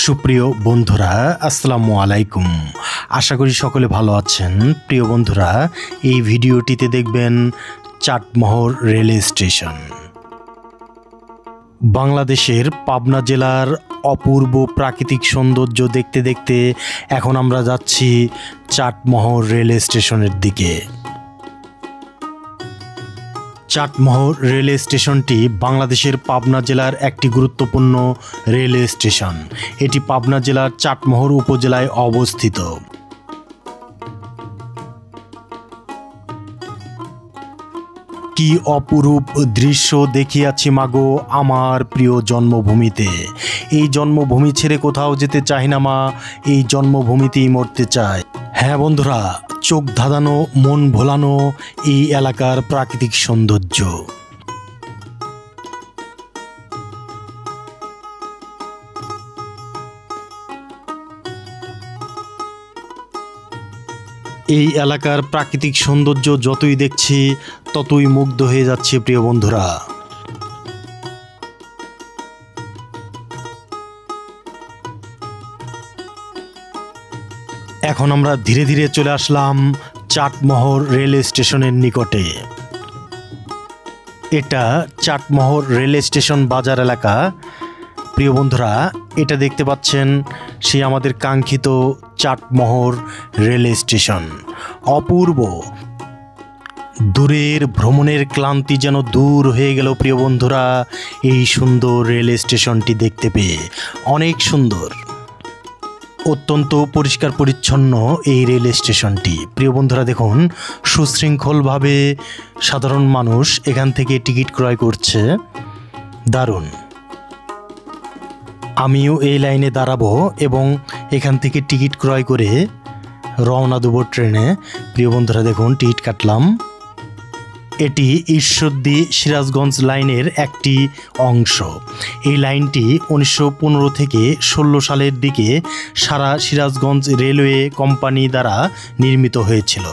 সুপ্রিয় বন্ধুরা, আসসালামু আলাইকুম। আশা করি সকলে ভালো আছেন। প্রিয় বন্ধুরা, এই ভিডিওটিতে দেখবেন চাটমোহর রেল স্টেশন। বাংলাদেশের পাবনা জেলার অপূর্ব প্রাকৃতিক সৌন্দর্য দেখতে দেখতে এখন আমরা যাচ্ছি চাটমোহর রেল স্টেশনের দিকে। চাটমোহর রেল স্টেশনটি বাংলাদেশের পাবনা জেলার একটি গুরুত্বপূর্ণ রেল স্টেশন। এটি পাবনা জেলার চাটমোহর উপজেলায় অবস্থিত। কি অপরূপ দৃশ্য দেখিয়াছি মাগো আমার প্রিয় জন্মভূমিতে। এই জন্মভূমি ছেড়ে কোথাও যেতে চাই না মা, এই জন্মভূমিতেই মরতে চাই। হ্যাঁ বন্ধুরা, চোখ ধাঁধানো, মন ভোলানো এই এলাকার প্রাকৃতিক সৌন্দর্য। এই এলাকার প্রাকৃতিক সৌন্দর্য যতই দেখছি ততই মুগ্ধ হয়ে যাচ্ছে প্রিয় বন্ধুরা। এখন আমরা ধীরে ধীরে চলে আসলাম চাটমোহর রেল স্টেশনের নিকটে। এটা চাটমোহর রেল স্টেশন বাজার এলাকা। প্রিয় বন্ধুরা, এটা দেখতে পাচ্ছেন সেই আমাদের কাঙ্ক্ষিত চাটমোহর রেল স্টেশন। অপূর্ব, দূরের ভ্রমণের ক্লান্তি যেন দূর হয়ে গেল প্রিয় বন্ধুরা এই সুন্দর রেল স্টেশনটি দেখতে পেয়ে। অনেক সুন্দর, অত্যন্ত পরিষ্কার পরিচ্ছন্ন এই রেল স্টেশনটি। প্রিয় বন্ধুরা দেখুন, সুশৃঙ্খলভাবে সাধারণ মানুষ এখান থেকে টিকিট ক্রয় করছে। দারুণ। আমিও এই লাইনে দাঁড়াবো এবং এখান থেকে টিকিট ক্রয় করে রওনা দেবো ট্রেনে। প্রিয় বন্ধুরা দেখুন, টিকিট কাটলাম। এটি ঈশ্বরদী সিরাজগঞ্জ লাইনের একটি অংশ। এই লাইনটি 1915 থেকে 16 সালের দিকে সারা সিরাজগঞ্জ রেলওয়ে কোম্পানি দ্বারা নির্মিত হয়েছিল।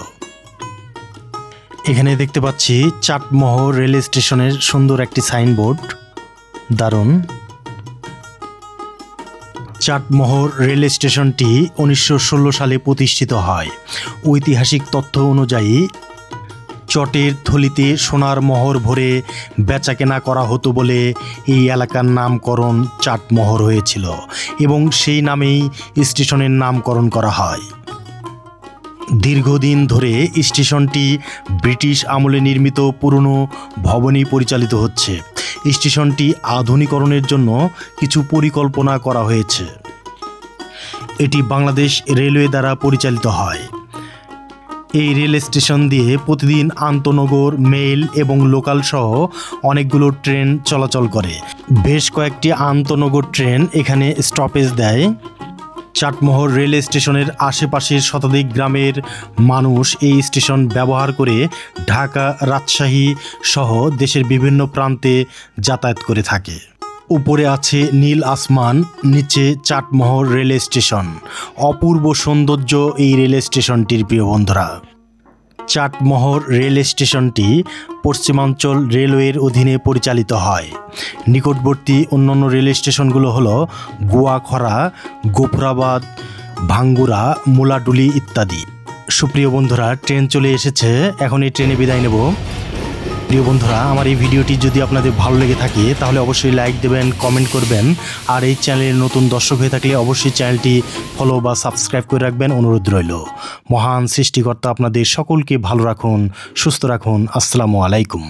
এখানে দেখতে পাচ্ছি চাটমোহর রেল স্টেশনের সুন্দর একটি সাইনবোর্ড। দারুণ। চাটমোহর রেল স্টেশনটি 1916 সালে প্রতিষ্ঠিত হয়। ঐতিহাসিক তথ্য অনুযায়ী চটের থলিতে সোনার মোহর ভরে বেচাকেনা করা হতো বলে এই এলাকার নামকরণ চাটমোহর হয়েছিল এবং সেই নামেই স্টেশনের নামকরণ করা হয়। দীর্ঘদিন ধরে স্টেশনটি ব্রিটিশ আমলে নির্মিত পুরনো ভবনেই পরিচালিত হচ্ছে। স্টেশনটি আধুনিকরণের জন্য কিছু পরিকল্পনা করা হয়েছে। এটি বাংলাদেশ রেলওয়ে দ্বারা পরিচালিত হয়। এই রেল স্টেশন দিয়ে প্রতিদিন আন্তনগর, মেল এবং লোকাল সহ অনেকগুলো ট্রেন চলাচল করে। বেশ কয়েকটি আন্তনগর ট্রেন এখানে স্টপেজ দেয়। চাটমোহর রেল স্টেশনের আশেপাশের শতাধিক গ্রামের মানুষ এই স্টেশন ব্যবহার করে ঢাকা, রাজশাহী সহ দেশের বিভিন্ন প্রান্তে যাতায়াত করে থাকে। উপরে আছে নীল আসমান, নিচে চাটমোহর রেল স্টেশন। অপূর্ব সৌন্দর্য এই রেল স্টেশনটির প্রিয় বন্ধুরা। চাটমোহর রেল স্টেশনটি পশ্চিমাঞ্চল রেলওয়ের অধীনে পরিচালিত হয়। নিকটবর্তী অন্যান্য রেল স্টেশনগুলো হলো গোয়াখরা, গোফরাবাদ, ভাঙ্গুরা, মুলাডুলি ইত্যাদি। সুপ্রিয় বন্ধুরা, ট্রেন চলে এসেছে। এখন এই ট্রেনে বিদায় নেব। প্রিয় বন্ধুরা, আমার এই ভিডিওটি যদি আপনাদের ভালো লেগে থাকে তাহলে অবশ্যই লাইক দেবেন, কমেন্ট করবেন। আর এই চ্যানেলের নতুন দর্শক হয়ে থাকলে অবশ্যই চ্যানেলটি ফলো বা সাবস্ক্রাইব করে রাখবেন, অনুরোধ রইল। মহান সৃষ্টিকর্তা আপনাদের সকলকে ভালো রাখুন, সুস্থ রাখুন। আসসালামু আলাইকুম।